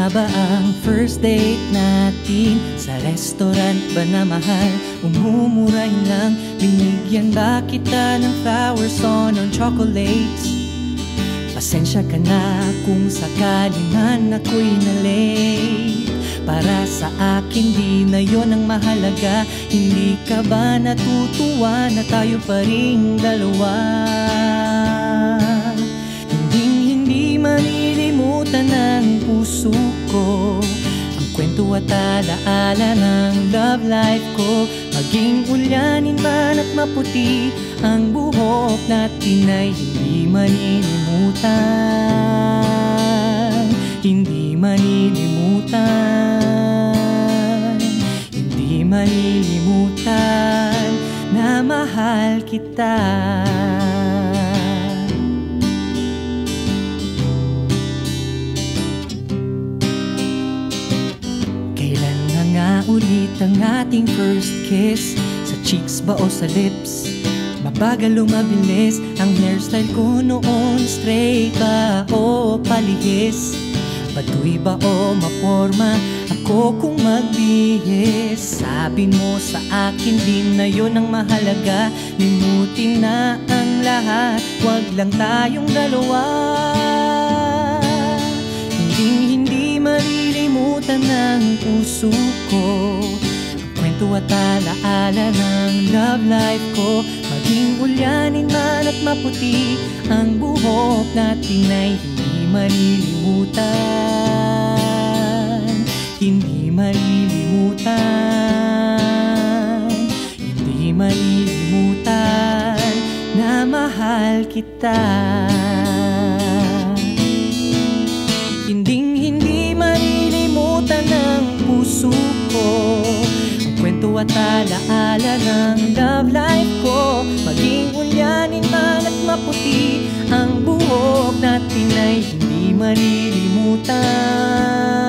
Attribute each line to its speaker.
Speaker 1: nga ba ang first date natin? Sa restaurant ba na mahal? Umumurahin lang. Binigyan ba kita ng flowers on chocolates? Pasensya ka na kung sakali man ako'y na-late. Para sa akin di na yon ang mahalaga. Hindi ka ba natutuwa na tayo pa ring dalawa? Hindi malilimutan ng puso ko ang kwento at alaala ng love life ko. Maging ulyanin man at maputi, ang buhok natin ay hindi malilimutan. Hindi malilimutan, hindi malilimutan na mahal kita. Kailan na nga ulit ang ating first kiss? Sa cheeks ba o sa lips? Mabagal o mabilis ang hairstyle ko noon? Straight ba o palihis? Patuloy ba o maporma ako kung magbihis? Sabi mo sa akin din na yun ang mahalaga. Limutin na ang lahat, wag lang tayong dalawa. Hindi malilimutan ng puso ko ang kwento at alaala ng love life ko. Maging ulyanin man at maputi, ang buhok natin ay hindi malilimutan. Hindi malilimutan, hindi malilimutan na mahal kita. Hindi malilimutan ng puso ko ang kwento at alaala ng love life ko. Maging ulyanin man at maputi, ang buhok natin ay hindi malilimutan.